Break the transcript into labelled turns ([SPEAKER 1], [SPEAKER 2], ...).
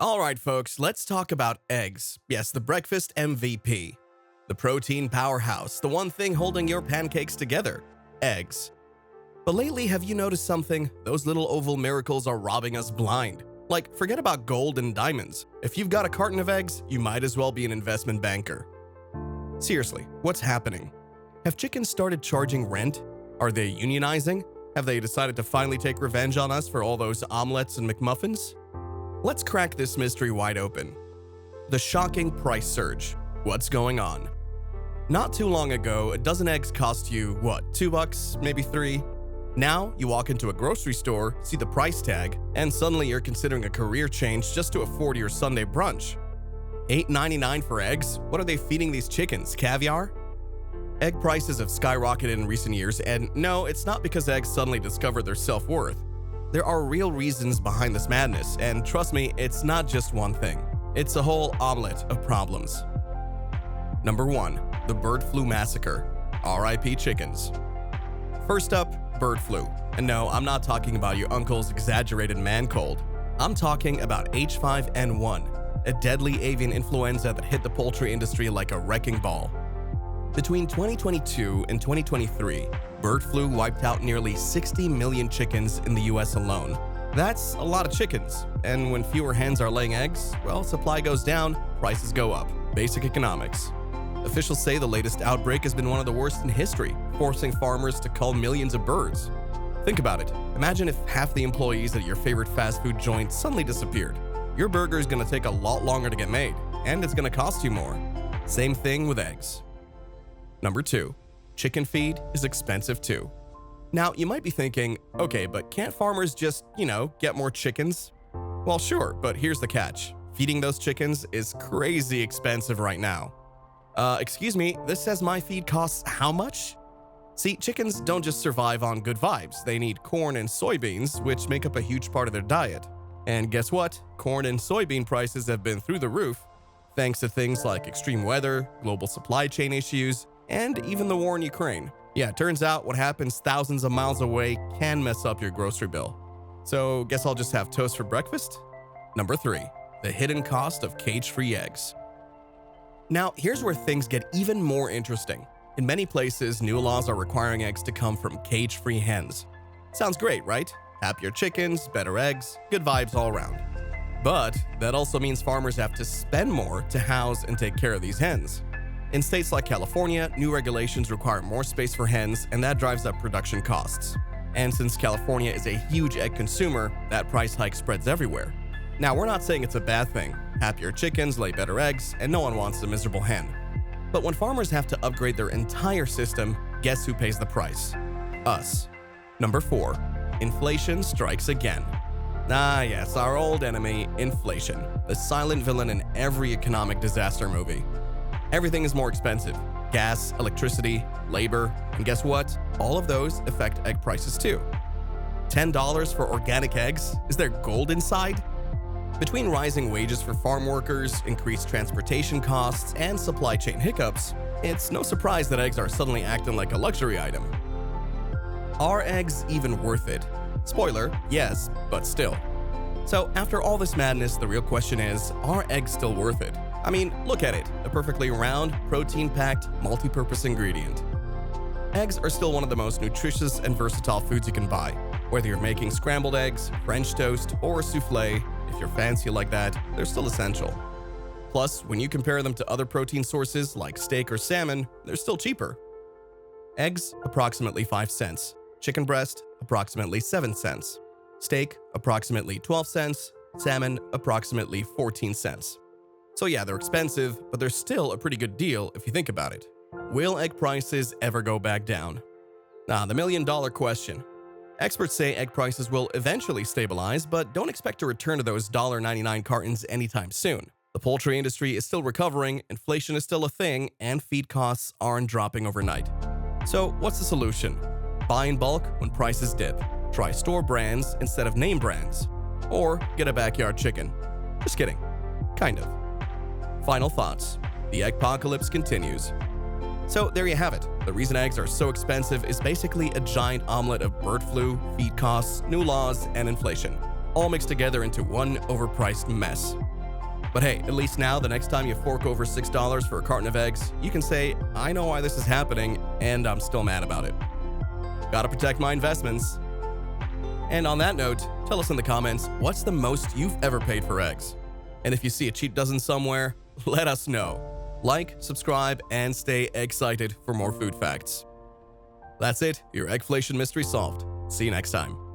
[SPEAKER 1] Alright, folks, let's talk about eggs. Yes, the breakfast MVP. The protein powerhouse, the one thing holding your pancakes together. Eggs. But lately, have you noticed something? Those little oval miracles are robbing us blind. Like, forget about gold and diamonds. If you've got a carton of eggs, you might as well be an investment banker. Seriously, what's happening? Have chickens started charging rent? Are they unionizing? Have they decided to finally take revenge on us for all those omelets and McMuffins? Let's crack this mystery wide open. The shocking price surge. What's going on? Not too long ago, a dozen eggs cost you, what, $2, maybe $3? Now, you walk into a grocery store, see the price tag, and suddenly you're considering a career change just to afford your Sunday brunch. $8.99 for eggs? What are they feeding these chickens, caviar? Egg prices have skyrocketed in recent years, and no, it's not because eggs suddenly discovered their self-worth. There are real reasons behind this madness, and trust me, it's not just one thing. It's a whole omelet of problems. Number 1. The bird flu massacre. RIP chickens. First up, bird flu. And no, I'm not talking about your uncle's exaggerated man cold. I'm talking about H5N1, a deadly avian influenza that hit the poultry industry like a wrecking ball. Between 2022 and 2023, bird flu wiped out nearly 60 million chickens in the US alone. That's a lot of chickens, and when fewer hens are laying eggs, well, supply goes down, prices go up. Basic economics. Officials say the latest outbreak has been one of the worst in history, forcing farmers to cull millions of birds. Think about it. Imagine if half the employees at your favorite fast food joint suddenly disappeared. Your burger is going to take a lot longer to get made, and it's going to cost you more. Same thing with eggs. Number 2. Chicken feed is expensive too. Now, you might be thinking, okay, but can't farmers just, get more chickens? Well, sure, but here's the catch. Feeding those chickens is crazy expensive right now. Excuse me, this says my feed costs how much? See, chickens don't just survive on good vibes. They need corn and soybeans, which make up a huge part of their diet. And guess what? Corn and soybean prices have been through the roof, thanks to things like extreme weather, global supply chain issues, and even the war in Ukraine. Yeah, it turns out what happens thousands of miles away can mess up your grocery bill. So, guess I'll just have toast for breakfast? Number 3. The hidden cost of cage-free eggs. Now, here's where things get even more interesting. In many places, new laws are requiring eggs to come from cage-free hens. Sounds great, right? Happier chickens, better eggs, good vibes all around. But that also means farmers have to spend more to house and take care of these hens. In states like California, new regulations require more space for hens, and that drives up production costs. And since California is a huge egg consumer, that price hike spreads everywhere. Now, we're not saying it's a bad thing. Happier chickens lay better eggs, and no one wants a miserable hen. But when farmers have to upgrade their entire system, guess who pays the price? Us. Number 4. Inflation strikes again. Ah yes, our old enemy, inflation. The silent villain in every economic disaster movie. Everything is more expensive. Gas, electricity, labor, and guess what? All of those affect egg prices too. $10 for organic eggs? Is there gold inside? Between rising wages for farm workers, increased transportation costs, and supply chain hiccups, it's no surprise that eggs are suddenly acting like a luxury item. Are eggs even worth it? Spoiler, yes, but still. So after all this madness, the real question is, are eggs still worth it? I mean, look at it, a perfectly round, protein-packed, multi-purpose ingredient. Eggs are still one of the most nutritious and versatile foods you can buy. Whether you're making scrambled eggs, French toast, or a souffle, if you're fancy like that, they're still essential. Plus, when you compare them to other protein sources like steak or salmon, they're still cheaper. Eggs, approximately 5 cents. Chicken breast, approximately 7 cents. Steak, approximately 12 cents. Salmon, approximately 14 cents. So yeah, they're expensive, but they're still a pretty good deal if you think about it. Will egg prices ever go back down? Now, the million-dollar question. Experts say egg prices will eventually stabilize, but don't expect to return to those $1.99 cartons anytime soon. The poultry industry is still recovering, inflation is still a thing, and feed costs aren't dropping overnight. So what's the solution? Buy in bulk when prices dip. Try store brands instead of name brands. Or get a backyard chicken. Just kidding. Kind of. Final thoughts. The eggpocalypse continues. So there you have it. The reason eggs are so expensive is basically a giant omelet of bird flu, feed costs, new laws, and inflation. all mixed together into one overpriced mess. But hey, at least now, the next time you fork over $6 for a carton of eggs, you can say, I know why this is happening, and I'm still mad about it. Gotta protect my investments. And on that note, tell us in the comments, what's the most you've ever paid for eggs? And if you see a cheap dozen somewhere, let us know. Like, subscribe, and stay excited for more food facts. That's it, your eggflation mystery solved. See you next time.